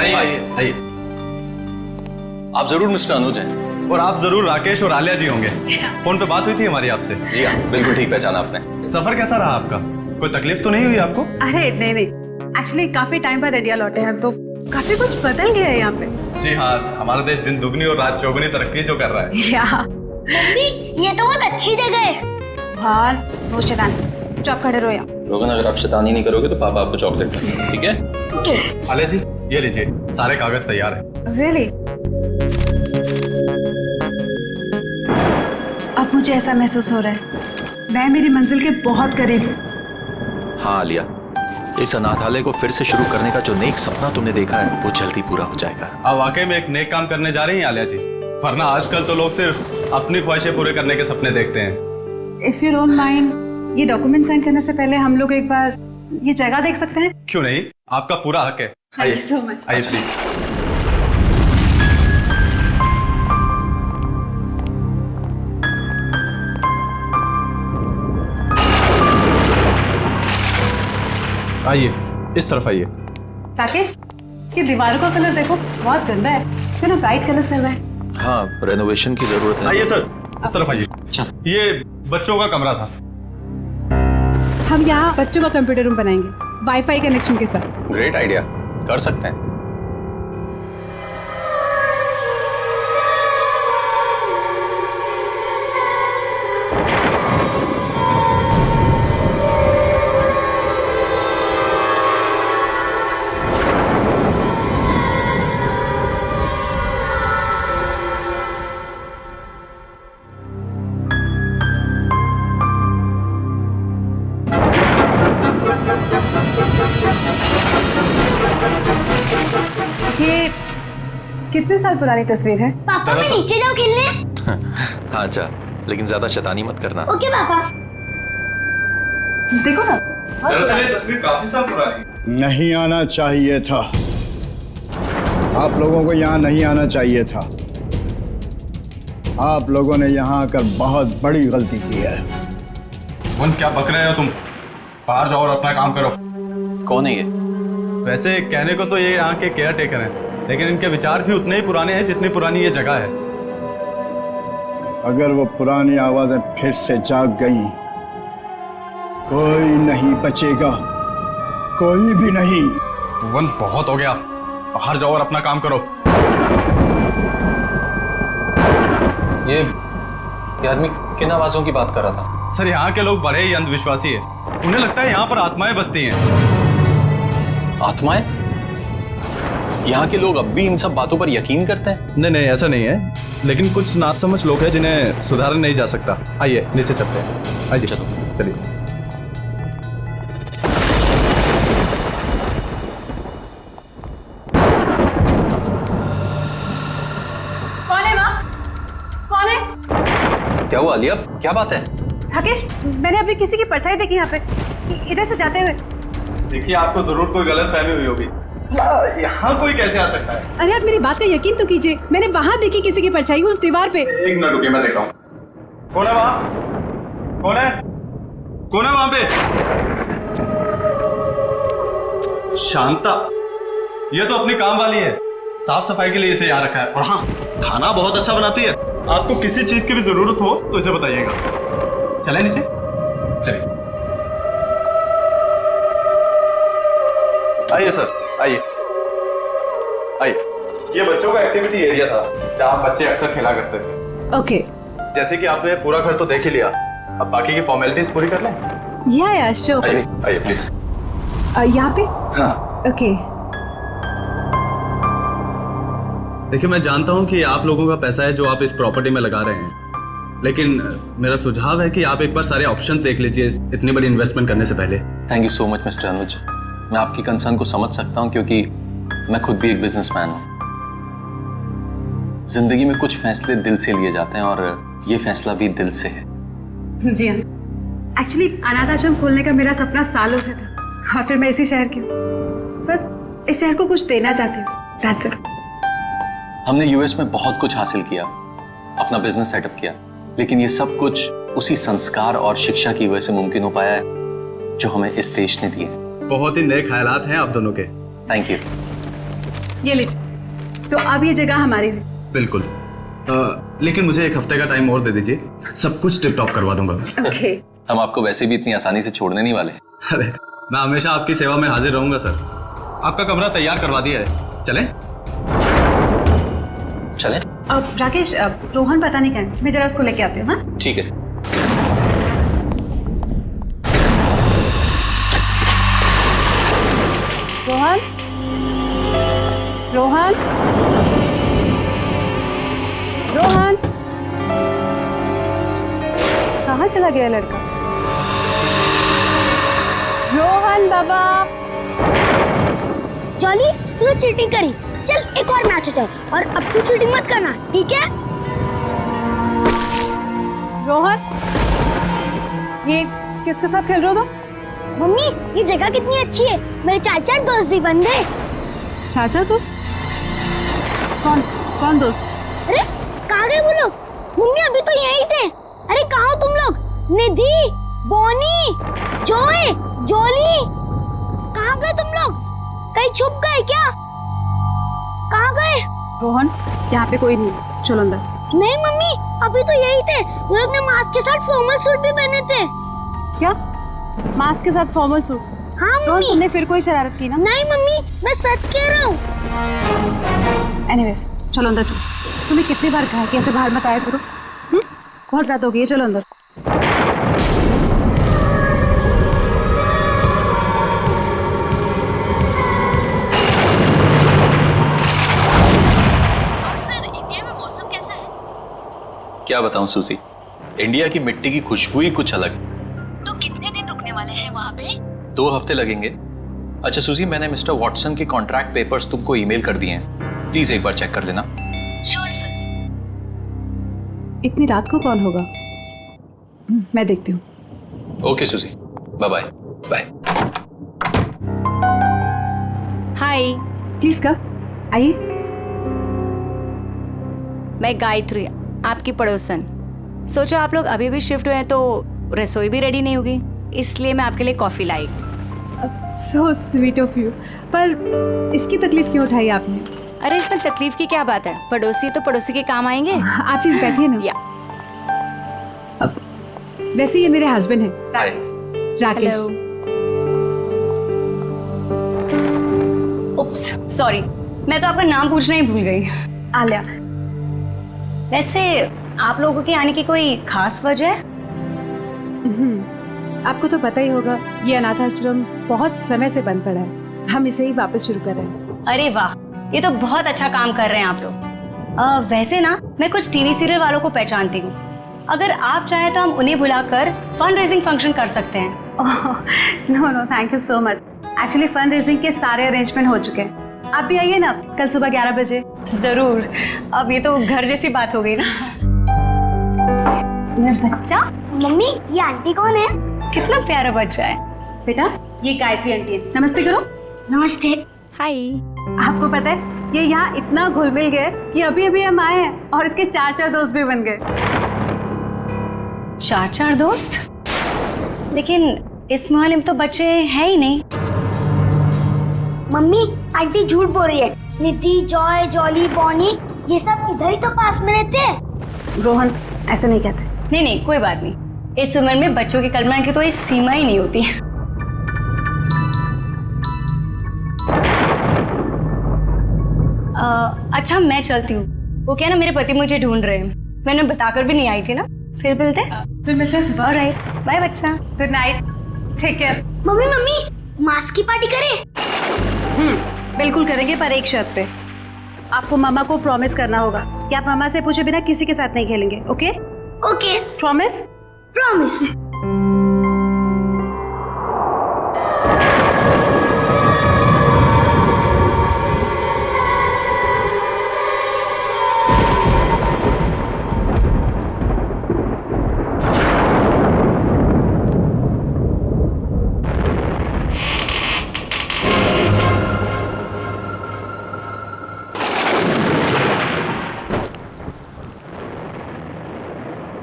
आइए आइए। आप जरूर मिस्टर अनुज हैं। और आप जरूर राकेश और आलिया जी होंगे। फोन पे बात हुई थी हमारी आपसे। जी हाँ, बिल्कुल ठीक पहचाना आपने। सफर कैसा रहा आपका? कोई तकलीफ तो नहीं हुई आपको? अरे नहीं, एक्चुअली काफी टाइम बाद इंडिया लौटे हैं तो काफी कुछ बदल गया है यहाँ पे। जी हाँ, हमारा देश दिन दुगनी और रात चौगुनी तरक्की जो कर रहा है। मम्मी, ये तो बहुत अच्छी जगह है। हाँ, नो शैतानी, चुप खड़े रहो यहाँ। रोगन, अगर आप शैतानी नहीं करोगे तो पापा आपको चॉकलेट देंगे, ठीक है? ओके। आलिया जी, ये लीजिए, सारे कागज तैयार हैं। Really? अब मुझे ऐसा महसूस हो रहा है मैं मेरी मंजिल के बहुत करीब हूँ। हाँ आलिया, इस अनाथालय को फिर से शुरू करने का जो नेक सपना तुमने देखा है वो जल्दी पूरा हो जाएगा। आप वाकई में एक नेक काम करने जा रही हैं आलिया जी, वरना आजकल तो लोग सिर्फ अपनी ख्वाहिशें पूरे करने के सपने देखते हैं। इफ यू डोंट माइंड, ये डॉक्यूमेंट साइन करने से पहले हम लोग एक बार ये जगह देख सकते हैं? क्यों नहीं, आपका पूरा हक है। Thank you so much. आइए प्लीज। आइए, इस तरफ आइए। राकेश, ये दीवारों का कलर देखो, बहुत गंदा है, क्यों ना ब्राइट कलर्स करना है? हाँ, रेनोवेशन की जरूरत है। आइए सर, इस तरफ आइए। ये बच्चों का कमरा था। हम यहाँ बच्चों का कंप्यूटर रूम बनाएंगे, वाईफाई कनेक्शन के साथ। ग्रेट आइडिया, कर सकते हैं। ये कितने साल पुरानी तस्वीर है? पापा, मैं नीचे जाऊँ खेलने? हाँ जा, लेकिन ज्यादा शैतानी मत करना। ओके पापा। देखो ना, दरअसल ये तस्वीर काफी साल पुरानी है। नहीं आना चाहिए था, आप लोगों को यहाँ नहीं आना चाहिए था। आप लोगों ने यहाँ आकर बहुत बड़ी गलती की है। मन, क्या बक रहे हो तुम? बाहर जाओ और अपना काम करो। कौन है ये? वैसे कहने को तो ये यहाँ के केयर टेकर हैं, लेकिन इनके विचार भी उतने ही पुराने हैं जितनी पुरानी ये जगह है। अगर वो पुरानी आवाजें फिर से जाग गई, कोई नहीं बचेगा, कोई भी नहीं। भुवन, बहुत हो गया, बाहर जाओ और अपना काम करो। ये आदमी किन आवाजों की बात कर रहा था? सर, यहाँ के लोग बड़े ही अंधविश्वासी हैं। उन्हें लगता है यहाँ पर आत्माएं बसती हैं। आत्माएं? यहाँ के लोग अब भी इन सब बातों पर यकीन करते हैं? नहीं नहीं, ऐसा नहीं है, लेकिन कुछ नासमझ लोग हैं जिन्हें सुधारा नहीं जा सकता। आइए नीचे चलते हैं। आइए, चलो चलिए। कौन है वहाँ? कौन है? क्या हुआ आलिया, क्या बात है? राकेश, मैंने अभी किसी की परछाई देखी यहाँ पे, इधर से जाते हुए। देखिए, आपको जरूर कोई गलत फहमी हुई होगी। यहाँ कोई कैसे आ सकता है? अरे आप मेरी बात का यकीन तो कीजिए, मैंने वहां देखी किसी की परछाई उस दीवार पे। एक मिनट रुकिए, मैं देखता हूँ। कौन है वहाँ? कौन है? कौन है वहाँ पे? शांता, ये तो अपनी काम वाली है, साफ सफाई के लिए इसे यहाँ रखा है। और हाँ, खाना बहुत अच्छा बनाती है। आपको किसी चीज की भी जरूरत हो तो इसे बताइएगा। चले नीचे, चलिए। आइए सर, आइए आइए। ये बच्चों का एक्टिविटी एरिया था जहाँ बच्चे अक्सर खेला करते थे। ओके। जैसे कि आपने पूरा घर तो देख ही लिया, अब बाकी की फॉर्मेलिटीज पूरी कर लें। या श्योर। आइए आइए प्लीज। यहाँ पे? हाँ, ओके। देखिए, मैं जानता हूँ कि आप लोगों का पैसा है जो आप इस प्रॉपर्टी में लगा रहे हैं, लेकिन मेरा सुझाव है कि आप एक बार सारे ऑप्शन देख लीजिए इतनी बड़ी इन्वेस्टमेंट करने से पहले। Thank you so much mister Anuj. मैं आपकी कंसर्न को समझ सकता हूँ क्योंकि मैं खुद भी एक बिजनेसमैन हूँ। जिंदगी में कुछ फैसले दिल से लिए जाते हैं और ये फैसला भी दिल से है। जी हाँ, एक्चुअली अनाथ आश्रम खोलने का मेरा सपना सालों से था, और फिर मैं इसी शहर की हूँ। बस इस शहर को कुछ देना चाहती हूँ, that's it। हमने यूएस में बहुत कुछ हासिल किया, अपना बिजनेस सेटअप किया, लेकिन ये सब कुछ उसी संस्कार और शिक्षा की वजह से मुमकिन हो पाया है जो हमें इस देश ने दिए। बहुत ही नए ख्यालात हैं आप दोनों के। Thank you. ये लीजिए। तो अब ये जगह हमारी है। बिल्कुल। लेकिन मुझे एक हफ्ते का टाइम और दे दीजिए, सब कुछ टिप टॉप करवा दूंगा। ओके। हम आपको वैसे भी इतनी आसानी से छोड़ने नहीं वाले। अरे मैं हमेशा आपकी सेवा में हाजिर रहूंगा सर। आपका कमरा तैयार करवा दिया है, चलें? चलें? अब राकेश, रोहन पता नहीं कहाँ है, मैं जरा उसको लेके आती हूँ। हाँ ठीक है। रोहन, रोहन, रोहन, कहाँ चला गया लड़का? रोहन बाबा। जॉली, तूने चीटिंग करी। चल एक और मैच होता है और अब तू चीटिंग मत करना, ठीक है? रोहन, ये किसके साथ खेल रहे हो तुम? मम्मी, ये जगह कितनी अच्छी है। मेरे चाचा दोस्त भी बन गए। चाचा दोस्त? कौन कौन दोस्त? अरे कहाँ गए वो लोग? मम्मी अभी तो यहीं थे। अरे कहाँ हो तुम लोग? निधि, बॉनी, जॉय, जॉली, कहाँ गए तुम लोग? कहीं छुप गए क्या? कहाँ गए? रोहन, यहाँ पे कोई नहीं है, चलो अंदर। नहीं मम्मी, अभी तो यही थे। वो लोग ने मास्क के साथ फॉर्मल सूट भी पहने थे। क्या? मास्क के साथ फॉर्मल सूट? हाँ रोहन, मम्मी। तुमने फिर कोई शरारत की ना? नहीं मम्मी, मैं सच कह रहा हूँ। एनीवेज, चलो अंदर चलो। तुम्हें कितनी बार कहा कि ऐसे बाहर मत आया करो? बहुत रात हो गई है, चलो अंदर। क्या बताऊं सूजी, इंडिया की मिट्टी की खुशबू ही कुछ अलग। तो कितने दिन रुकने वाले हैं वहाँ पे? 2 हफ्ते लगेंगे। अच्छा सूजी, मैंने मिस्टर वॉटसन के कॉन्ट्रैक्ट पेपर्स तुमको ईमेल कर दिए हैं, प्लीज एक बार चेक कर लेना। Sure sir. इतनी रात को कौन होगा? मैं देखती हूँ। Okay Suji, bye bye. Bye. Hi, please कब आइए। मैं गायत्री, आपकी पड़ोसन। सोचो आप लोग अभी भी शिफ्ट हुए हैं तो रसोई भी रेडी नहीं होगी, इसलिए मैं आपके लिए coffee lie. So sweet of you. पर इसकी तकलीफ क्यों उठाई आपने? अरे इसमें तकलीफ की क्या बात है, पड़ोसी तो पड़ोसी के काम आएंगे। आप प्लीज बैठिए ना। या वैसे ये मेरे हस्बैंड हैं, हाय। राकेश। उप्स, सॉरी, मैं तो आपका नाम पूछना ही भूल गई। आलिया। वैसे आप लोगों के आने की कोई खास वजह है? आपको तो पता ही होगा, ये अनाथ आश्रम बहुत समय से बंद पड़ा है। हम इसे ही वापस शुरू कर रहे हैं। अरे वाह, ये तो बहुत अच्छा काम कर रहे हैं आप लोग। वैसे ना, मैं कुछ टीवी सीरियल वालों को पहचानती हूँ। अगर आप चाहें तो हम उन्हें बुलाकर फंड रेजिंग फंक्शन कर सकते हैं। No no, thank you so much. Actually fund raising के सारे अरेंजमेंट हो चुके हैं। आप भी आइए ना कल सुबह 11 बजे। जरूर। अब ये तो घर जैसी बात हो गई ना। ये बच्चा, मम्मी, ये आंटी कौन है? कितना प्यारा बच्चा है। बेटा, ये गायत्री आंटी है। नमस्ते करो। नमस्ते। हाय। आपको पता है, ये यहाँ इतना घुल मिल गए कि अभी अभी हम आए हैं और इसके 4 दोस्त भी बन गए। 4 दोस्त? लेकिन इस मोहल्ले में तो बच्चे हैं ही नहीं। मम्मी, आंटी झूठ बोल रही है। निधि, जॉय, जॉली, बॉनी, ये सब इधर ही तो पास में रहते हैं। रोहन, ऐसे नहीं कहते। नहीं नहीं, कोई बात नहीं। इस उम्र में बच्चों की कल्पना की तो कोई सीमा ही नहीं होती। अच्छा, मैं चलती हूँ। वो क्या ना, मेरे पति मुझे ढूंढ रहे हैं। मैंने बताकर भी नहीं आई थी ना। फिर मिलते हैं सुबह। ऑलराइट, बाय बच्चा। Good night, take care. Mummy mummy, mask की पार्टी करें? बिल्कुल करेंगे, पर एक शर्त पे। आपको मामा को प्रॉमिस करना होगा कि आप मामा से पूछे बिना किसी के साथ नहीं खेलेंगे। ओके? Okay, promise? प्रॉमिस।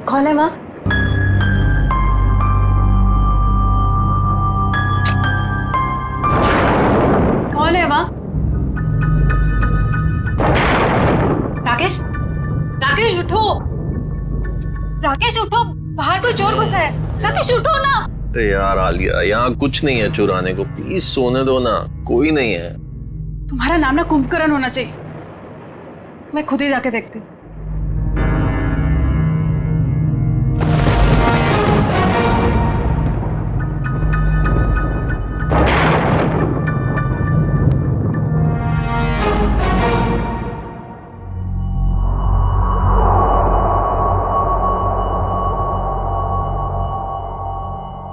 कौन है माँ? राकेश उठो, राकेश उठो, बाहर कोई चोर घुसा है। राकेश उठो ना। अरे यार आलिया, यहाँ कुछ नहीं है चुराने को, प्लीज सोने दो ना, कोई नहीं है। तुम्हारा नाम ना कुंभकर्ण होना चाहिए। मैं खुद ही जाके देखती हूँ।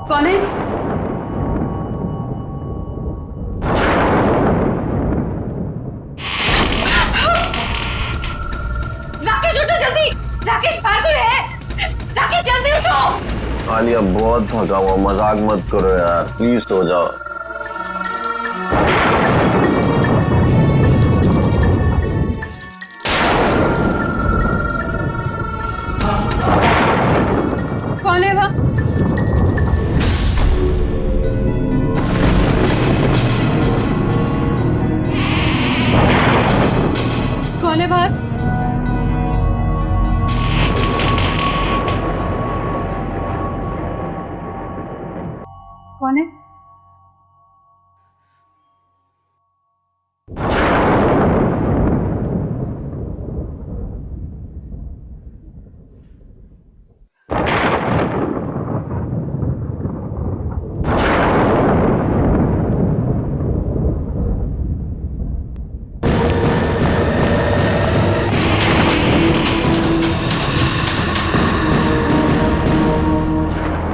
कौन है? राकेश उठो जल्दी, राकेश बाहर कोई है, राकेश जल्दी उठो। आलिया बहुत थका हुआ, मजाक मत करो यार, प्लीज सो जाओ। कौन है वहाँ? कौन है बाहर? कौन है?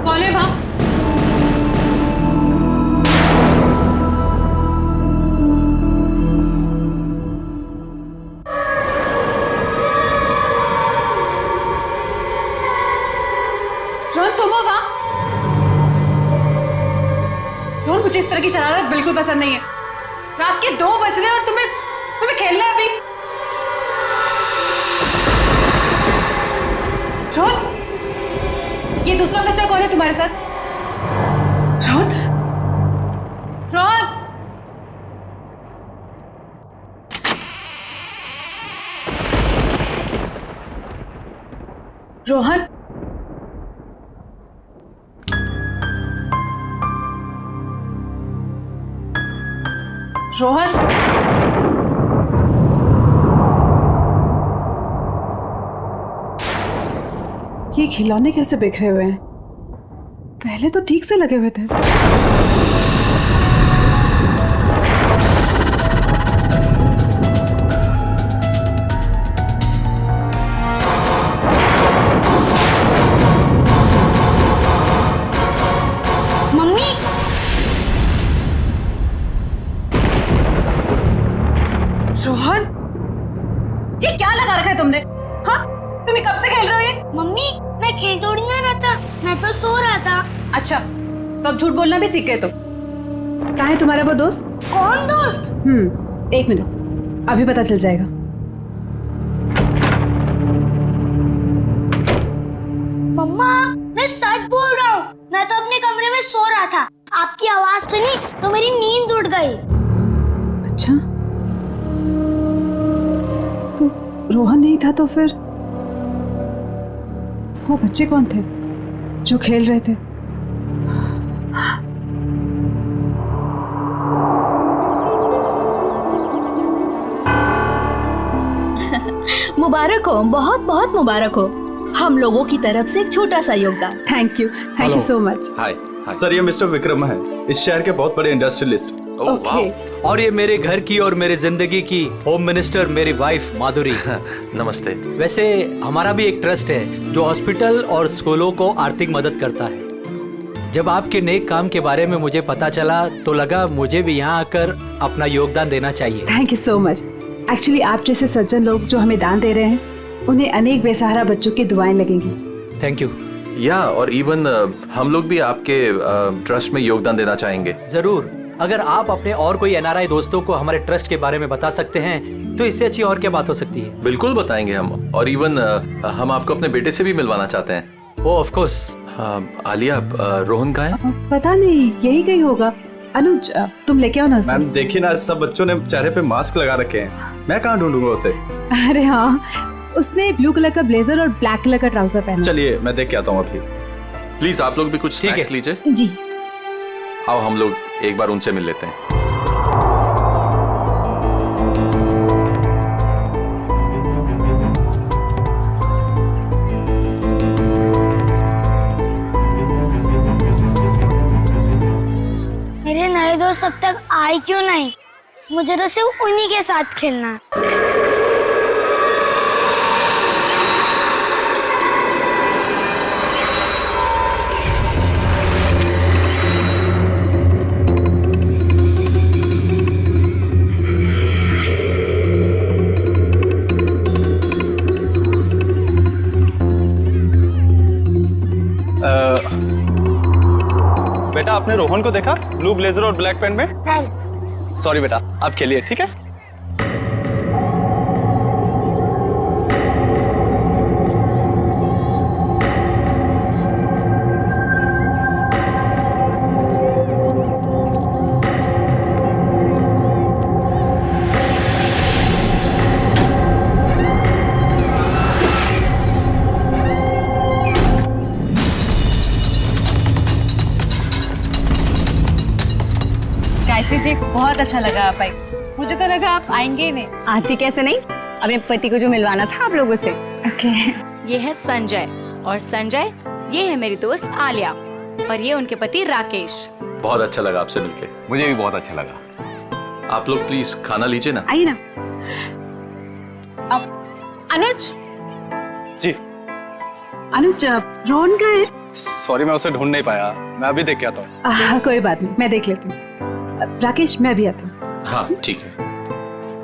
कौन है वहाँ? रोहन तुम हो वहाँ? रोहन मुझे इस तरह की शरारत बिल्कुल पसंद नहीं है। रात के 2 बज रहे और तुम्हें खेलना है अभी। रोहन, ये दूसरा बच्चा कौन है तुम्हारे साथ? रोहन, रोहन, रोहन, रोहन, ये खिलौने कैसे बिखरे हुए हैं? पहले तो ठीक से लगे हुए थे। मम्मी रोहन, ये क्या लगा रखा है तुमने? हाँ, तुम्हें कब से खेल रहे हो ये? मम्मी मैं खेल थोड़ी ना रहा था, मैं तो सो रहा था। अच्छा, तो अब झूठ बोलना भी सीख गए तुम। कहाँ है तुम्हारा वो दोस्त? कौन दोस्त? 1 मिनट, अभी पता चल जाएगा। मम्मा मैं सच बोल रहा हूँ, मैं तो अपने कमरे में सो रहा था, आपकी आवाज सुनी तो मेरी नींद उड़ गई। अच्छा, तो रोहन नहीं था तो फिर वो बच्चे कौन थे जो खेल रहे थे? मुबारक हो, बहुत बहुत मुबारक हो। हम लोगों की तरफ से एक छोटा सा योगदान। Thank you so much. Hi. Sir ये मिस्टर विक्रम है, इस शहर के बहुत बड़े इंडस्ट्रियलिस्ट। ओह वाह। और ये मेरे घर की और मेरे जिंदगी की होम मिनिस्टर मेरी वाइफ माधुरी। नमस्ते। वैसे हमारा भी एक ट्रस्ट है जो हॉस्पिटल और स्कूलों को आर्थिक मदद करता है। जब आपके नेक काम के बारे में मुझे पता चला तो लगा मुझे भी यहाँ आकर अपना योगदान देना चाहिए। Thank you so much. Actually आप जैसे सज्जन लोग जो हमें दान दे रहे हैं, उन्हें अनेक बेसहारा बच्चों की दुआएं लगेंगी। Thank you. या और इवन हम लोग भी आपके ट्रस्ट में योगदान देना चाहेंगे। जरूर, अगर आप अपने और कोई एनआरआई दोस्तों को हमारे ट्रस्ट के बारे में बता सकते हैं तो इससे अच्छी और क्या बात हो सकती है। बिल्कुल बताएंगे हम, और इवन हम आपको अपने बेटे से भी मिलवाना चाहते हैं। ओह ऑफ कोर्स। आलिया, रोहन कहाँ है? पता नहीं, यही कहीं होगा। अनुज तुम लेके आओ ना उसे। मैम देखिए ना, सब बच्चों ने चेहरे पे मास्क लगा रखे हैं, मैं कहाँ ढूंढूंगा उसे? अरे हाँ, उसने ब्लू कलर का ब्लेजर और ब्लैक कलर का ट्राउजर पहना। चलिए मैं देख के आता हूँ अभी। प्लीज आप लोग भी कुछ स्नैक्स लीजिए। जी। आओ हम लोग एक बार उनसे मिल लेते हैं। मेरे नए दोस्त अब तक आए क्यों नहीं? मुझे तो सिर्फ उन्हीं के साथ खेलना है। बेटा आपने रोहन को देखा ब्लू ब्लेजर और ब्लैक पैंट में? नहीं। सॉरी बेटा, आप खेलिए ठीक है। गायत्री जी बहुत अच्छा लगा आप आई। मुझे तो लगा आप आएंगे ही नहीं। आती कैसे नहीं, अपने पति को जो मिलवाना था आप लोगों से। ओके। ये है संजय, और संजय ये है मेरी दोस्त आलिया, और ये उनके पति राकेश। बहुत अच्छा लगा आपसे मिलके। मुझे भी बहुत अच्छा लगा। आप लोग प्लीज खाना लीजिए ना। आइए ना। अब अनुज जी। अनुज रोहन का है? सॉरी मैं उसे ढूंढ नहीं पाया, मैं अभी देख के आता हूँ। कोई बात नहीं, मैं देख लेती हूँ। राकेश मैं भी आता हूँ। हाँ ठीक है।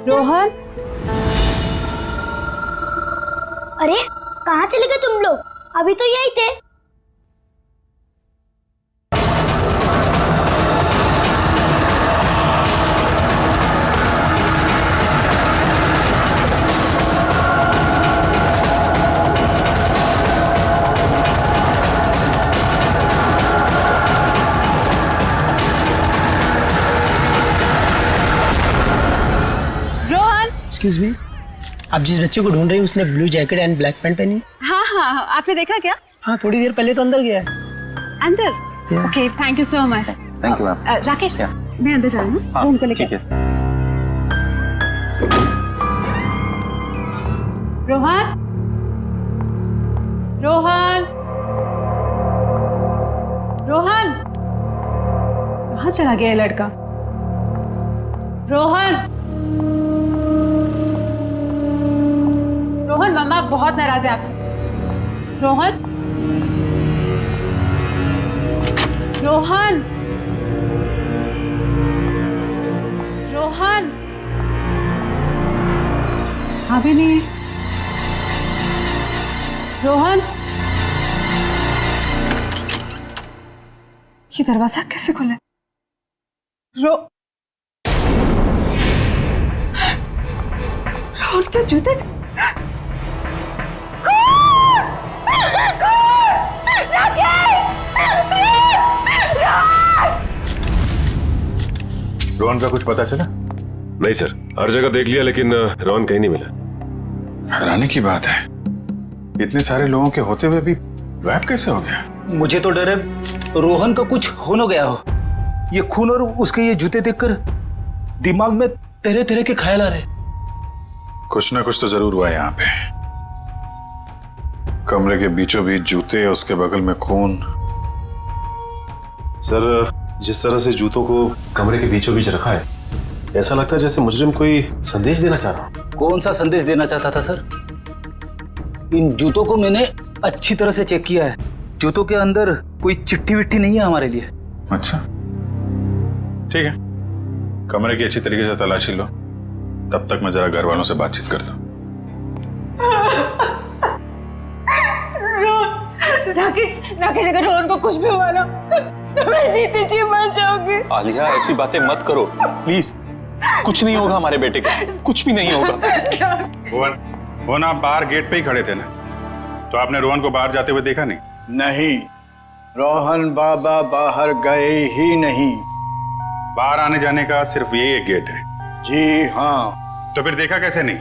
रोहन। अरे कहाँ चले गए तुम लोग? अभी तो यही थे। एक्सक्यूज मी, आप जिस बच्चे को ढूंढ रही हैं उसने blue jacket and black pant पहनी है? हाँ हाँ हाँ, आपने देखा क्या? हाँ, थोड़ी देर पहले तो अंदर गया है। अंदर? Okay, thank you so much. Thank you ma'am. Rakesh मैं अंदर जा रहा हूँ। हाँ, उनको लेकर। ठीक है। रोहन, रोहन, रोहन, कहाँ चला गया ये लड़का? रोहन, रोहन, मम्मा बहुत नाराज है आपसे। रोहन, रोहन, रोहन, अभी नहीं। रोहन, ये दरवाजा कैसे खुला? रोहन के जूते। रोहन का कुछ पता चला? नहीं सर, हर जगह देख लिया लेकिन रोहन कहीं नहीं मिला। हैरानी की बात है, इतने सारे लोगों के होते हुए भी गायब कैसे हो गया? मुझे तो डर है रोहन का कुछ हो न गया हो। ये खून और उसके ये जूते देखकर दिमाग में तरह तरह के ख्याल आ रहे। कुछ ना कुछ तो जरूर हुआ यहाँ पे। कमरे के बीचों बीच जूते, उसके बगल में खून। सर जिस तरह से जूतों को कमरे के बीचों बीच रखा है, ऐसा लगता है जैसे मुजरिम कोई संदेश देना चाह रहा। कौन सा संदेश देना चाहता था सर? इन जूतों को मैंने अच्छी तरह से चेक किया है। जूतों के अंदर कोई चिट्ठी विट्ठी नहीं है हमारे लिए। अच्छा ठीक है, कमरे की अच्छी तरीके से तलाशी लो, तब तक मैं जरा घर वालों से बातचीत करता हूँ। राकेश, अगर रोहन को कुछ भी हुआ ना तो मैं जीती जी मर जाऊंगी। आलिया ऐसी बातें मत करो प्लीज। कुछ नहीं होगा हमारे बेटे को, कुछ भी नहीं होगा। रोहन आप बाहर गेट पे ही खड़े थे ना, तो आपने रोहन को बाहर जाते हुए देखा नहीं? नहीं, रोहन बाबा बाहर गए ही नहीं। बाहर आने जाने का सिर्फ यही एक गेट है? जी हाँ। तो फिर देखा कैसे नहीं?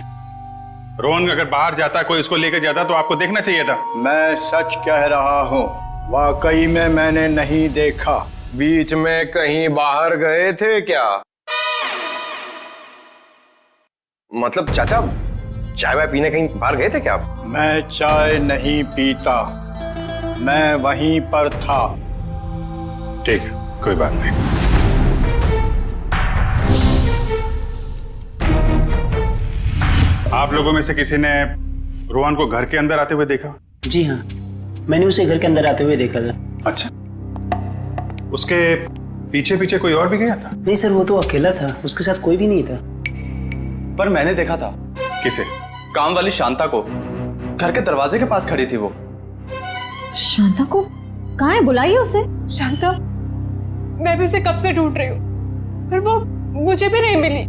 रोहन अगर बाहर जाता, कोई उसको लेकर जाता तो आपको देखना चाहिए था। मैं सच कह रहा हूँ, वाकई में मैंने नहीं देखा। बीच में कहीं बाहर गए थे क्या? मतलब चाचा, चाय वाय पीने कहीं बाहर गए थे क्या आप? मैं चाय नहीं पीता, मैं वहीं पर था। ठीक है, कोई बात नहीं। आप लोगों में से किसी ने रोहन को घर के अंदर आते हुए देखा? जी हाँ, मैंने उसे घर के अंदर आते हुए देखा था। अच्छा, उसके पीछे पीछे कोई और भी गया था? नहीं सर, वो तो अकेला था, उसके साथ कोई भी नहीं था। पर मैंने देखा था। किसे? काम वाली शांता को। घर के दरवाजे के पास खड़ी थी वो। शांता को कहाँ है? बुलाइए उसे। शांता, मैं भी उसे कब से ढूंढ रही हूँ, पर वो मुझे भी नहीं मिली।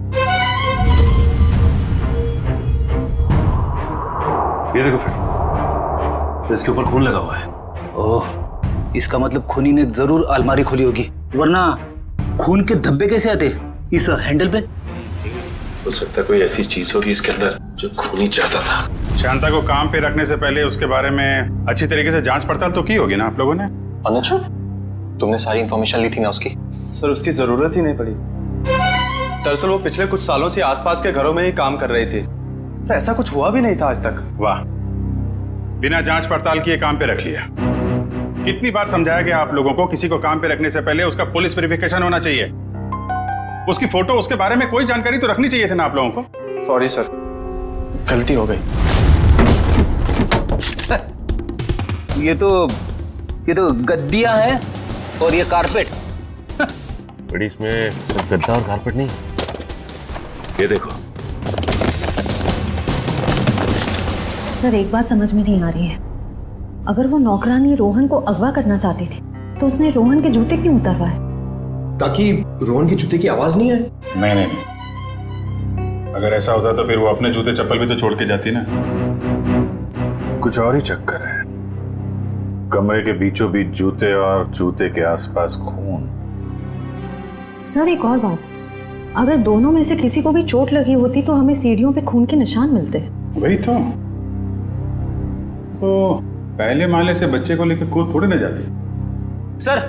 ये देखो फ्रेंड, इसके ऊपर खून लगा हुआ है। ओह, इसका मतलब खूनी ने जरूर अलमारी खोली होगी, वरना खून के धब्बे कैसे आते इस हैंडल पे? हो सकता है कोई ऐसी चीज होगी इसके अंदर जो खूनी चाहता था। शांता को काम पे रखने से पहले उसके बारे में अच्छी तरीके से जांच पड़ताल तो की होगी ना आप लोगों ने? अनुज, तुमने सारी इंफॉर्मेशन ली थी ना उसकी? सर, उसकी जरूरत ही नहीं पड़ी। दरअसल वो पिछले कुछ सालों से आसपास के घरों में ही काम कर रही थी, तो ऐसा कुछ हुआ भी नहीं था आज तक। वाह, बिना जांच पड़ताल किए काम पे रख लिया। कितनी बार समझाया गया आप लोगों को, किसी को काम पे रखने से पहले उसका पुलिस वेरिफिकेशन होना चाहिए। उसकी फोटो, उसके बारे में कोई जानकारी तो रखनी चाहिए थी ना आप लोगों को। सॉरी सर, गलती हो गई। ये तो गद्दियां हैं और ये कारपेट। बड़ी इसमें सिर्फ गद्दा और कारपेट नहीं, ये देखो। सर, एक बात समझ में नहीं आ रही है। अगर वो नौकरानी रोहन को अगवा करना चाहती थी तो उसने रोहन के जूते क्यों उतरवाए? ताकि रोहन की जूते की आवाज नहीं आए। नहीं, अगर ऐसा होता तो फिर वो अपने जूते चप्पल भी तो छोड़ के जाती ना। कुछ और ही चक्कर है। कमरे के बीचों बीच जूते और जूते के आसपास खून। सर, एक और बात, अगर दोनों में से किसी को भी चोट लगी होती तो हमें सीढ़ियों पे खून के निशान मिलते। वही तो पहले माले से बच्चे को लेकर कूद थोड़ी ना जाती। सर,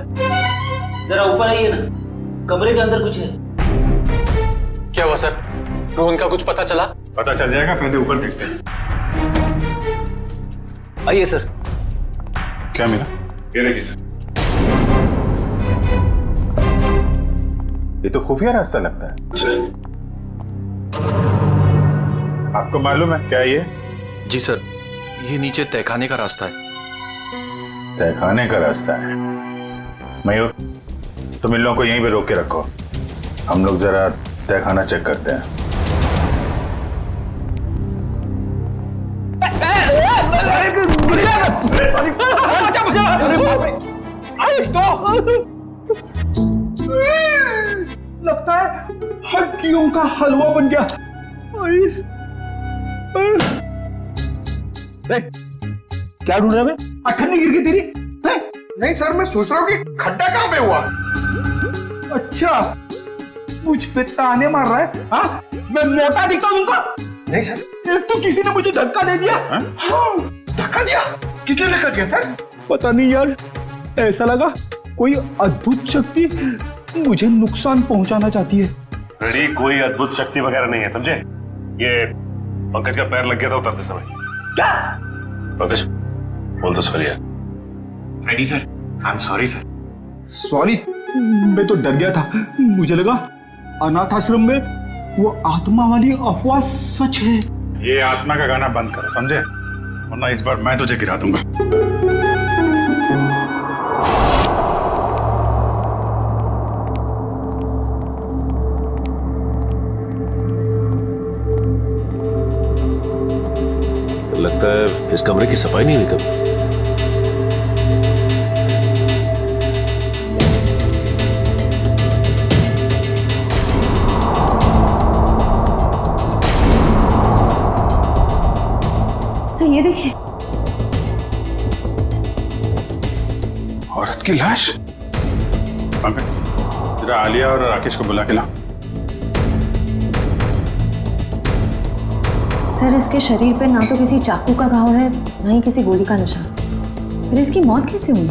जरा ऊपर आइए ना, कमरे के अंदर कुछ है। क्या हुआ सर? रोहन का कुछ पता चला? पता चल जाएगा, पहले ऊपर देखते हैं। आइए सर। क्या मिला? ये देखिए सर, ये तो खुफिया रास्ता लगता है। आपको मालूम है क्या ये? जी सर, ये नीचे तहखाने का रास्ता है। तहखाने का रास्ता है? मयूर, तुम इन लोगों को यहीं पे रोक के रखो, हम लोग जरा तहखाना चेक करते हैं। लगता है हड्डियों का हलवा बन गया। क्या ढूंढ रहा है? अठन्नी गिर गई तेरी? नहीं सर, मैं सोच रहा हूँ कि खड्डा कहाँ पे हुआ। अच्छा, मुझ पे ताने मार रहा है? हाँ, मैं मोटा दिखता हूँ उनका? नहीं सर। एक तो किसी ने मुझे धक्का दे दिया। हाँ, धक्का दिया? किसने धक्का दिया सर? पता नहीं यार, ऐसा लगा कोई अद्भुत शक्ति मुझे नुकसान पहुंचाना चाहती है। रेडी, कोई अद्भुत शक्ति वगैरह नहीं है, समझे? ये पंकज का पैर लग गया था उतरते समय। क्या? पंकज, बोल तो सॉरी यार। Ready sir, I am sorry sir. Sorry? मैं तो डर गया था, मुझे लगा अनाथ आश्रम में वो आत्मा वाली अफवाह सच है। ये आत्मा का गाना बंद करो, समझे? वरना इस बार मैं तुझे गिरा दूंगा। लगता है इस कमरे की सफाई नहीं हुई कभी। सर, ये देखिए, औरत की लाश। पंकज, जरा आलिया और राकेश को बुला के ला। सर इसके शरीर पे ना तो किसी चाकू का घाव है ना ही किसी गोली का निशान। फिर इसकी मौत कैसे हुई?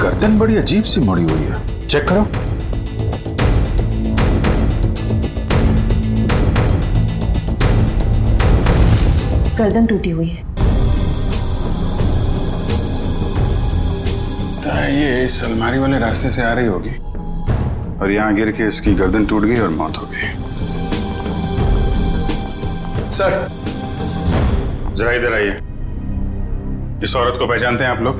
गर्दन बड़ी अजीब सी मुड़ी हुई है, चेक करो। गर्दन टूटी हुई है। तो ये इस अलमारी वाले रास्ते से आ रही होगी और यहाँ गिर के इसकी गर्दन टूट गई और मौत हो गई। सर जरा इधर आइए। इस औरत को पहचानते हैं आप लोग?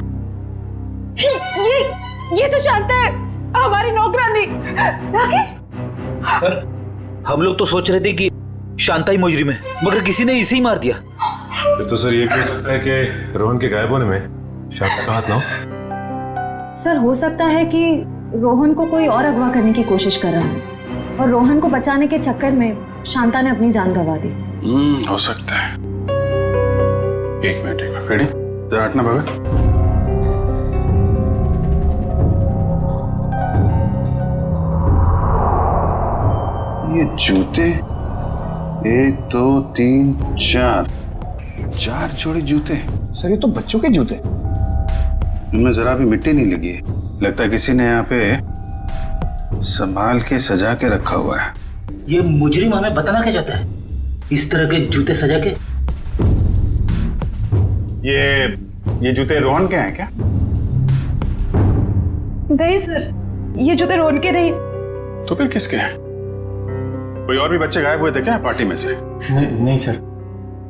ये तो शांता है, हमारी नौकरानी। राकेश सर हम लोग तो सोच रहे थे कि शांता ही मुजरिम है, मगर किसी ने इसे ही मार दिया। तो सर ये कह सकता है कि रोहन के गायब होने में शांता का हाथ ना हो। सर हो सकता है कि रोहन को कोई और अगवा करने की कोशिश कर रहा है और रोहन को बचाने के चक्कर में शांता ने अपनी जान गंवा दी। हो सकता है। एक मिनट रेडी, जरा हटना भगत। ये जूते 1 2 3 4 जोड़ी जूते। सर ये तो बच्चों के जूते। इनमें जरा भी मिट्टी नहीं लगी है। लगता है किसी ने यहाँ पे संभाल के सजा के रखा हुआ है। ये मुजरिम हमें बताना क्या चाहता है? इस तरह के जूते सजा के? ये जूते रोहन के हैं क्या? नहीं सर, ये जूते रोहन के नहीं। तो फिर किसके हैं? कोई और भी बच्चे गायब हुए थे क्या पार्टी में से? नहीं सर,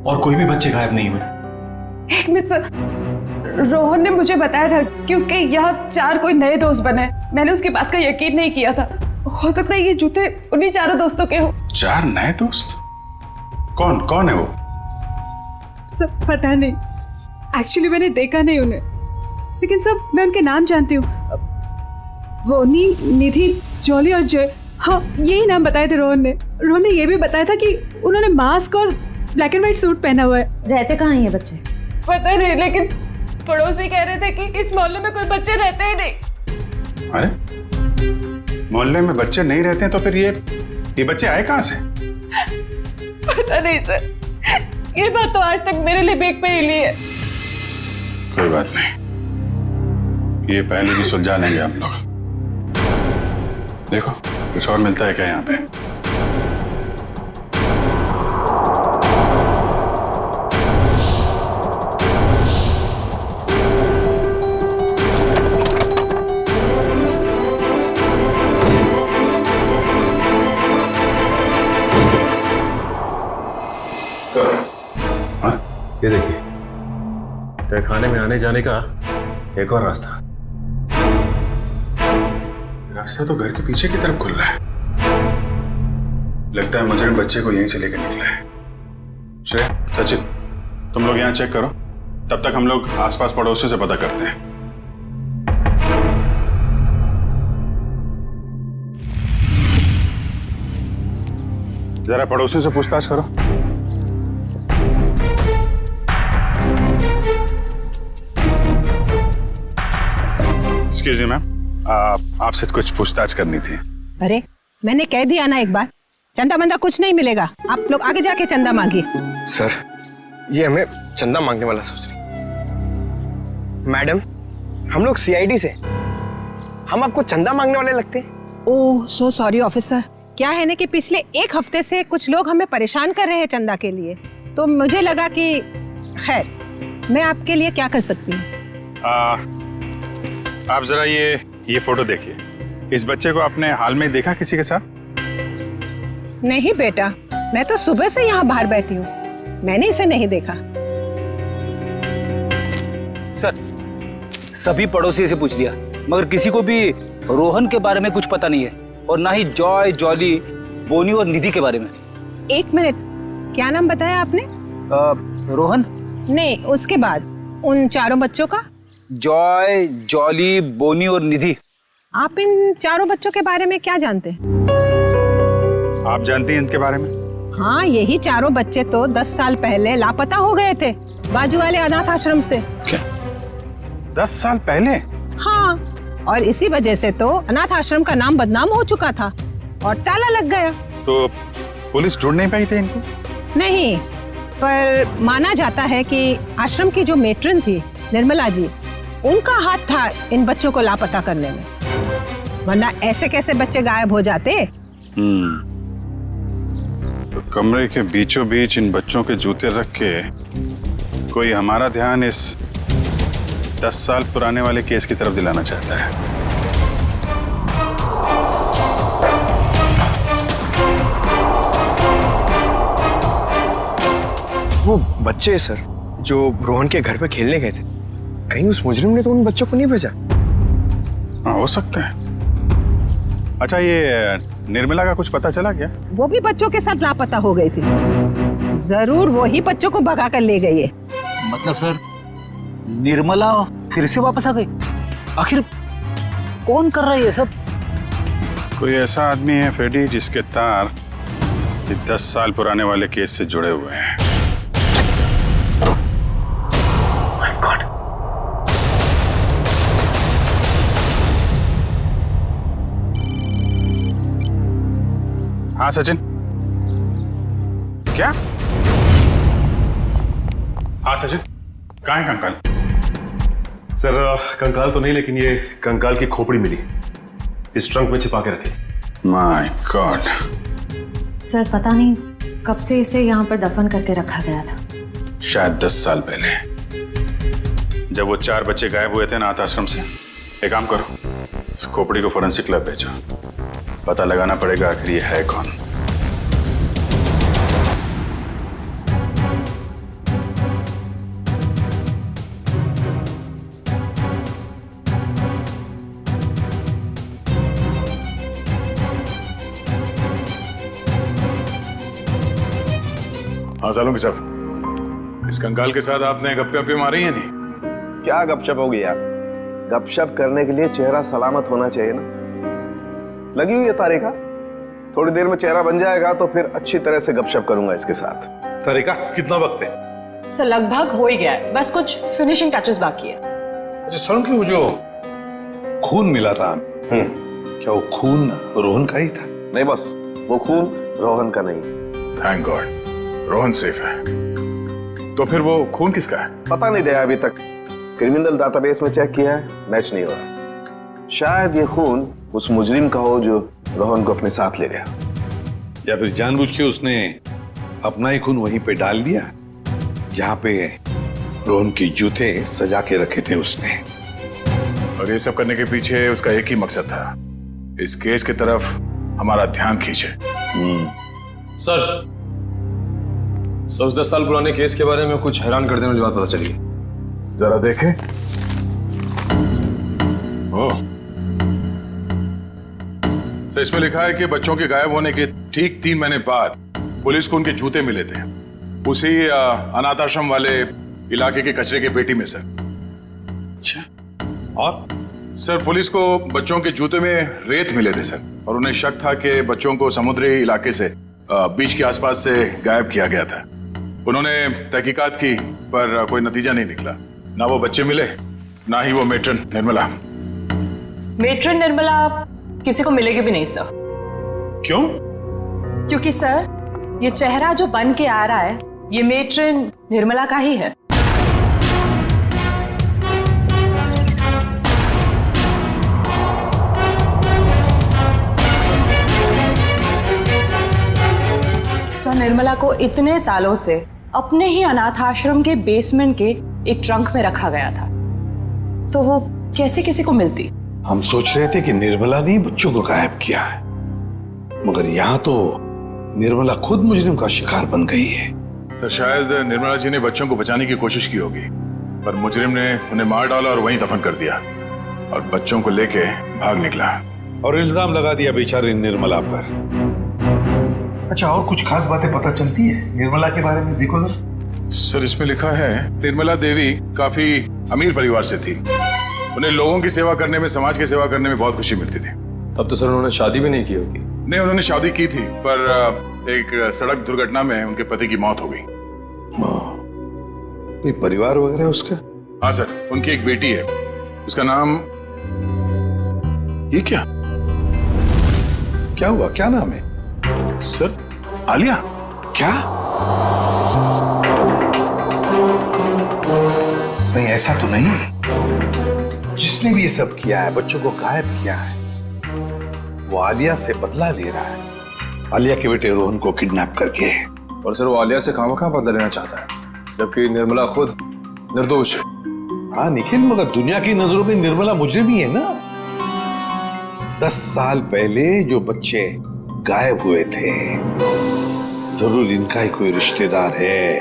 और कोई भी बच्चे गायब नहीं हुए। एक मिनट सर, रोहन ने मुझे बताया था कि उसके यहाँ 4 कोई नए दोस्त बने। मैंने उसकी बात का यकीन नहीं किया था। हो सकता है ये जूते उन्हीं 4 दोस्तों के हो। 4 नए दोस्त? कौन है वो? सब पता नहीं, एक्चुअली मैंने देखा नहीं उन्हें, लेकिन सब मैं उनके नाम जानती हूँ। बोनी, निधि, जॉली और जय। हाँ यही नाम बताए थे रोहन ने। रोहन ने ये भी बताया था कि उन्होंने मास्क और ब्लैक एंड व्हाइट सूट पहना हुआ है। रहते कहाँ हैं ये बच्चे? पता नहीं, लेकिन पड़ोसी कह रहे थे कि इस मोहल्ले में कोई बच्चे रहते ही नहीं। अरे मोहल्ले में बच्चे नहीं रहते हैं तो फिर ये बच्चे आए कहाँ से? पता नहीं सर, ये बात तो आज तक मेरे लिए बेक पहेली है। कोई बात नहीं, ये पहले भी सुलझा लेंगे हम लोग। देखो कुछ और मिलता है क्या यहाँ पे? ये देखिए, तहखाने में आने जाने का एक और रास्ता तो घर के पीछे की तरफ खुल रहा है। लगता है मुजरिम बच्चे को यहीं से लेकर निकला है। श्रेय, सचिन, तुम लोग यहाँ चेक करो, तब तक हम लोग आसपास पड़ोसी से पता करते हैं। जरा पड़ोसी से पूछताछ करो। एक्सक्यूज मी मैम, आपसे कुछ पूछताछ करनी थी। अरे मैंने कह दिया ना एक बार, चंदा मंदा कुछ नहीं मिलेगा। आप लोग आगे जाके चंदा मांगिए। सर ये हमें चंदा मांगने वाला सोच रही। मैडम हम लोग सीआईडी से, हम आपको चंदा मांगने वाले लगते हैं। ओह सो सॉरी ऑफिसर। क्या है ना कि पिछले 1 हफ्ते से कुछ लोग हमें परेशान कर रहे हैं चंदा के लिए, तो मुझे लगा कि खैर मैं आपके लिए क्या कर सकती हूँ। आप जरा ये फोटो देखिए। इस बच्चे को आपने हाल में देखा किसी के साथ? नहीं बेटा, मैं तो सुबह से यहाँ बाहर बैठी हूँ, मैंने इसे नहीं देखा। सर सभी पड़ोसी से पूछ लिया, मगर किसी को भी रोहन के बारे में कुछ पता नहीं है, और ना ही जॉय, जॉली, बोनी और निधि के बारे में। 1 मिनट, क्या नाम बताया आपने? रोहन नहीं, उसके बाद उन 4 बच्चों का? जॉय, जॉली, बोनी और निधि। आप इन 4 बच्चों के बारे में क्या जानते हैं? आप जानती हैं इनके बारे में? हाँ, यही 4 बच्चे तो 10 साल पहले लापता हो गए थे बाजू वाले अनाथ आश्रम से। क्या 10 साल पहले? हाँ, और इसी वजह से तो अनाथ आश्रम का नाम बदनाम हो चुका था और ताला लग गया। तो पुलिस ढूंढ नहीं पाई थी इनको? नहीं, पर माना जाता है कि आश्रम की जो मेट्रन थी निर्मला जी, उनका हाथ था इन बच्चों को लापता करने में, वरना ऐसे कैसे बच्चे गायब हो जाते। तो कमरे के बीचों बीच इन बच्चों के जूते रख के कोई हमारा ध्यान इस 10 साल पुराने वाले केस की तरफ दिलाना चाहता है। वो बच्चे सर जो रोहन के घर पे खेलने गए थे, कहीं उस मुजरिम ने तो उन बच्चों को नहीं भेजा? हाँ, हो सकता है। अच्छा, ये निर्मला का कुछ पता चला क्या? वो भी बच्चों के साथ लापता हो गई थी। जरूर वो ही बच्चों को भगा कर ले गई है। मतलब सर, निर्मला फिर से वापस आ गई? आखिर कौन कर रहा है ये सब? कोई ऐसा आदमी है फ्रेडी जिसके तार 10 साल पुराने वाले केस से जुड़े हुए हैं। हाँ सचिन, क्या? हाँ सचिन, कहाँ है कंकाल? सर, कंकाल तो नहीं, लेकिन ये कंकाल की खोपड़ी मिली, इस ट्रंक में छिपा के रखी। My God. सर पता नहीं कब से इसे यहाँ पर दफन करके रखा गया था। शायद 10 साल पहले, जब वो 4 बच्चे गायब हुए थे अनाथ आश्रम से। एक काम करो, इस खोपड़ी को फोरेंसिक लैब भेजो, पता लगाना पड़ेगा आखिर ये है कौन। हाँ सालों के साहब, इस कंकाल के साथ आपने गप्पे वप्पे मारी है नहीं? क्या गपशप होगी यार? गपशप करने के लिए चेहरा सलामत होना चाहिए ना। लगी हुई है तारिका, थोड़ी देर में चेहरा बन जाएगा तो फिर अच्छी तरह से गपशप करूंगा इसके साथ। तारिका, कितना वक्त है? सर लगभग हो ही गया है, बस कुछ फिनिशिंग टचेस बाकी है। अच्छा सुन, कि वो जो खून मिला था, क्या वो खून रोहन का ही था? नहीं बस, वो खून रोहन का नहीं। थैंक गॉड, रोहन सेफ है। तो फिर वो खून किसका है? पता नहीं दया, अभी तक क्रिमिनल डाटाबेस में चेक किया है, मैच नहीं हो रहा। शायद ये खून उस मुजरिम का हो जो रोहन को अपने साथ ले गया, या फिर जानबूझ के उसने अपना ही खून वहीं पे डाल दिया जहां पे रोहन के जूते सजा के रखे थे उसने। और ये सब करने के पीछे उसका एक ही मकसद था, इस केस की तरफ हमारा ध्यान खींचे। सर, 10 साल पुराने केस के बारे में कुछ हैरान कर देने वाली बात पता चली। जरा देखें। ओह, तो इसमें लिखा है कि बच्चों के गायब होने के ठीक 3 महीने बाद पुलिस को उनके जूते मिले थे, उसी अनाथ आश्रम वाले इलाके के कचरे के पेटी में सर। अच्छा, और सर पुलिस को बच्चों के जूते में रेत मिले थे सर, और उन्हें शक था कि बच्चों को समुद्री इलाके से बीच के आसपास से गायब किया गया था। उन्होंने तहकीकात की पर कोई नतीजा नहीं निकला, ना वो बच्चे मिले ना ही वो मेट्रन निर्मला। मेट्रन निर्मला किसी को मिलेगी भी नहीं सर। क्यों? क्योंकि सर ये चेहरा जो बन के आ रहा है ये मेट्रन निर्मला का ही है। सर निर्मला को इतने सालों से अपने ही अनाथ आश्रम के बेसमेंट के एक ट्रंक में रखा गया था, तो वो कैसे किसी को मिलती? हम सोच रहे थे कि निर्मला ने बच्चों को गायब किया है, मगर यहाँ तो निर्मला खुद मुजरिम का शिकार बन गई है। तो शायद निर्मला जी ने बच्चों को बचाने की कोशिश की होगी, पर मुजरिम ने उन्हें मार डाला और वहीं दफन कर दिया और बच्चों को लेके भाग निकला और इल्जाम लगा दिया बेचारी निर्मला पर। अच्छा, और कुछ खास बातें पता चलती है निर्मला के बारे में? देखो सर, इसमें लिखा है निर्मला देवी काफी अमीर परिवार से थी, उन्हें लोगों की सेवा करने में, समाज की सेवा करने में बहुत खुशी मिलती थी। तब तो सर उन्होंने शादी भी नहीं की होगी। नहीं, उन्होंने शादी की थी, पर एक सड़क दुर्घटना में उनके पति की मौत हो गई। कोई परिवार वगैरह उसका? हाँ सर, उनकी एक बेटी है, उसका नाम, ये क्या हुआ, क्या नाम है? सर आलिया? क्या? नहीं, ऐसा तो नहीं। जिसने भी ये सब किया है, बच्चों को गायब किया है, वो आलिया से बदला ले रहा है, आलिया के बेटे रोहन को किडनैप करके। और सर वो आलिया से खामखा बदला लेना चाहता है, जबकि निर्मला खुद निर्दोष है। हाँ निखिल, मगर दुनिया की नजरों में निर्मला मुजरिम ही है ना। 10 साल पहले जो बच्चे गायब हुए थे, जरूर इनका ही कोई रिश्तेदार है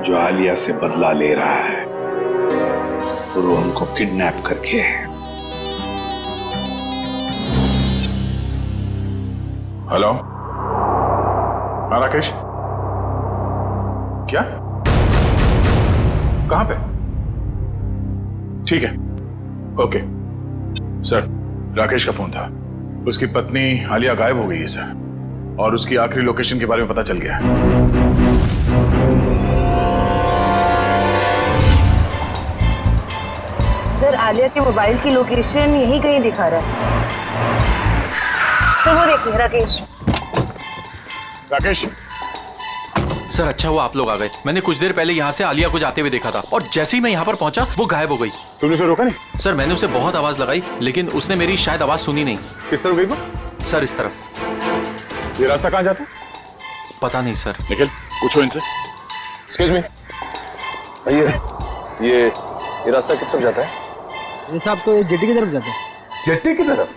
जो आलिया से बदला ले रहा है, रोहन को किडनैप करके। हेलो, हाँ राकेश, क्या? कहां पे? ठीक है, ओके सर। राकेश का फोन था, उसकी पत्नी आलिया गायब हो गई है सर, और उसकी आखिरी लोकेशन के बारे में पता चल गया है। सर आलिया के मोबाइल की लोकेशन यही कहीं दिखा रहा है, तो वो देखिए राकेश। राकेश सर अच्छा हुआ आप लोग आ गए। मैंने कुछ देर पहले यहाँ से आलिया को जाते हुए देखा था, और जैसे ही मैं यहाँ पर पहुंचा वो गायब हो गई। तुमने उसे रोका नहीं? सर मैंने उसे बहुत आवाज लगाई, लेकिन उसने मेरी शायद आवाज सुनी नहीं। किस तरफ गई वो? सर इस तरफ। ये रास्ता कहाँ जाता? पता नहीं सर। निखिल पूछो इनसे। एक्सक्यूज मी भैया, ये रास्ता किस तरफ जाता है? ये साहब तो ये जेटी की तरफ जाता है। जेट्टी की तरफ?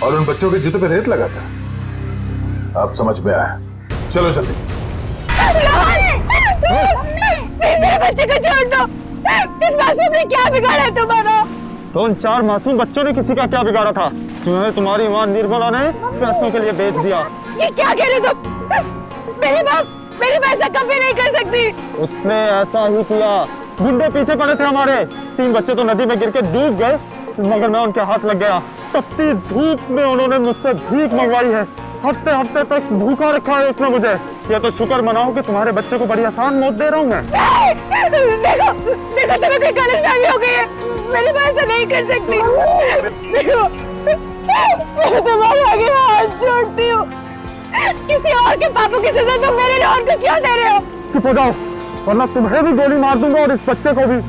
और उन बच्चों के जूते पे रेत लगा था। अब समझ में आया, चलो जल्दी। मेरे बच्चे को छोड़ दो। इस मासूम ने क्या बिगाड़ा है तुम्हारा? तो उन 4 मासूम बच्चों ने किसी का क्या बिगाड़ा था? तुम्हें तुम्हारी मां निर्मला ने पैसों के लिए बेच दिया। ये क्या कह रहे तुम? मेरी माँ ऐसा कभी नहीं कर सकती। उसने ऐसा ही किया। गुंडे पीछे पड़े थे हमारे। 3 बच्चे तो नदी में गिर के डूब गए, मगर मैं उनके हाथ लग गया। तपती धूप में उन्होंने मुझसे भीख मंगवाई है। हफ्ते हफ्ते तक भूखा रखा है उसने मुझे। ये तो शुक्र मनाओ कि तुम्हारे बच्चे को बड़ी आसान मौत दे रहा हूँ मैं। देखो तुम्हें कोई गलतफहमी हो गई है। मेरी माँ ऐसा नहीं कर सकती। देखो मैं तुम्हारे आगे हाथ जोड़ती हूँ। किसी और के पापों की सजा तुम मेरे रोहन को क्यों दे रहे हो? चुप हो जाओ, वरना तुम्हें भी गोली मार दूंगा और इस बच्चे को भी।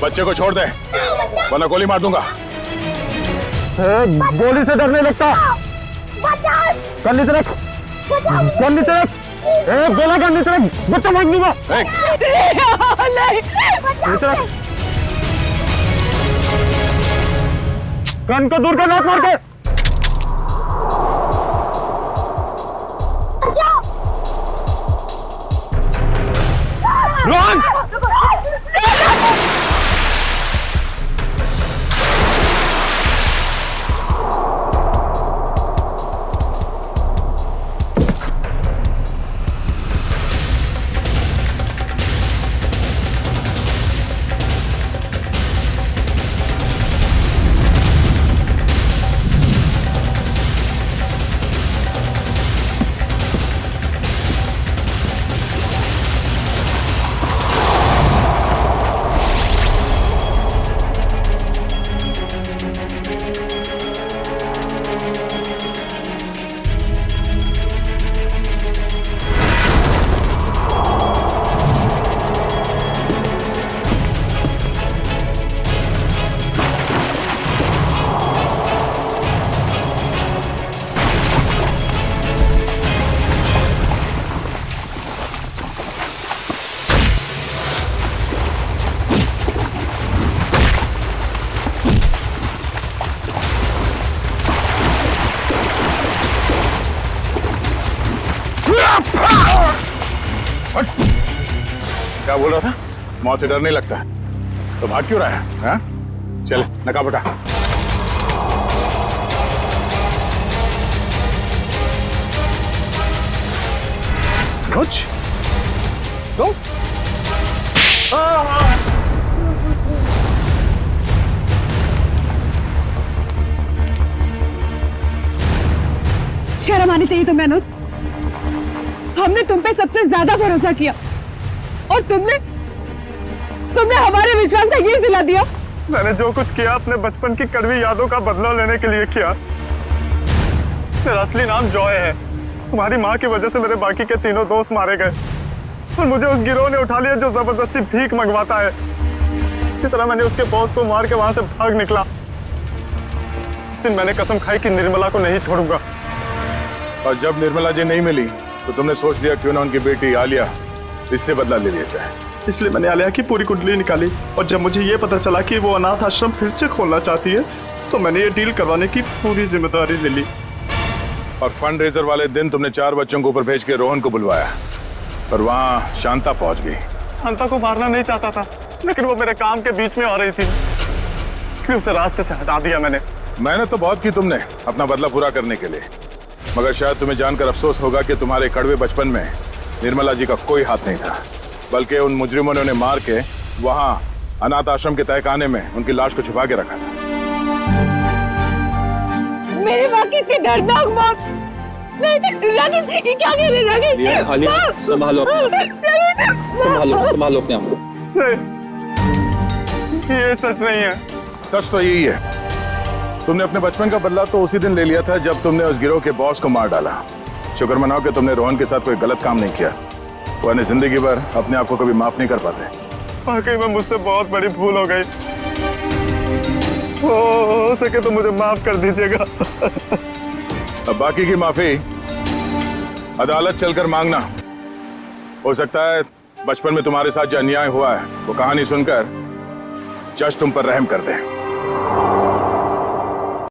बच्चे को छोड़ दे, वरना गोली मार दूंगा। गोली से डरने लगता। गन नीचे रख, गन नीचे रख। गोला गन नीचे रख, बच्चा मार दूंगा। नीचे रख, गन को दूर कर, लात मार के। रोहन! क्या बोल रहा था? मौत से डर नहीं लगता, तो भाग क्यों रहा है? हाँ? चल नकाब उठा। कुछ तो शर्म आनी चाहिए तुम्हें अनुज। हमने तुम पे सबसे ज्यादा भरोसा किया और तुमने हमारे विश्वास का ये सिला दिया। मैंने जो कुछ किया अपने बचपन की कड़वी यादों का बदला लेने के लिए किया। मेरा असली नाम जॉय है। तुम्हारी माँ की वजह से मेरे बाकी के तीनों दोस्त मारे गए और मुझे उस गिरोह ने उठा लिया जो जबरदस्ती भीख मंगवाता है। इसी तरह मैंने उसके बॉस को मार के वहां से भाग निकला। उस दिन मैंने कसम खाई कि निर्मला को नहीं छोड़ूंगा। और जब निर्मला जी नहीं मिली तो तुमने सोच लिया क्यों ना उनकी बेटी आलिया इससे बदला ले लिया जाए। इसलिए मैंने आलिया की पूरी कुंडली निकाली और जब मुझे ये पता चला कि वो अनाथ आश्रम फिर से खोलना चाहती है तो मैंने ये डील करवाने की पूरी जिम्मेदारी ले ली। और फंड रेजर वाले दिन तुमने 4 बच्चों को ऊपर भेज के रोहन को बुलवाया और वहां शांता पहुंच गई। शांता को मारना नहीं चाहता था लेकिन वो मेरे काम के बीच में आ रही थी, इसलिए उसे रास्ते से हटा दिया मैंने। मेहनत तो बहुत की तुमने अपना बदला पूरा करने के लिए, मगर शायद तुम्हें जानकर अफसोस होगा कि तुम्हारे कड़वे बचपन में निर्मला जी का कोई हाथ नहीं था, बल्कि उन मुजरिमों ने उन्हें मार के वहां अनाथ आश्रम के तहखाने में उनकी लाश को छुपा के रखा था। मेरे माँ की इतनी दर्दनाक मौत। राकेश, ये क्या कह रहे राकेश? आलिया, संभालो अपने आप को। ये सच नहीं है। सच तो यही है, तुमने अपने बचपन का बदला तो उसी दिन ले लिया था जब तुमने उस गिरोह के बॉस को मार डाला। शुक्र मनाओ कि तुमने रोहन के साथ कोई गलत काम नहीं किया, वरना जिंदगी भर अपने आप को कभी माफ नहीं कर पाते। वाकई में मुझसे बहुत बड़ी भूल हो गई। हो सके तो मुझे माफ कर दीजिएगा। अब बाकी की माफी अदालत चलकर मांगना। हो सकता है बचपन में तुम्हारे साथ जो अन्याय हुआ है वो कहानी सुनकर जज तुम पर रहम कर दे।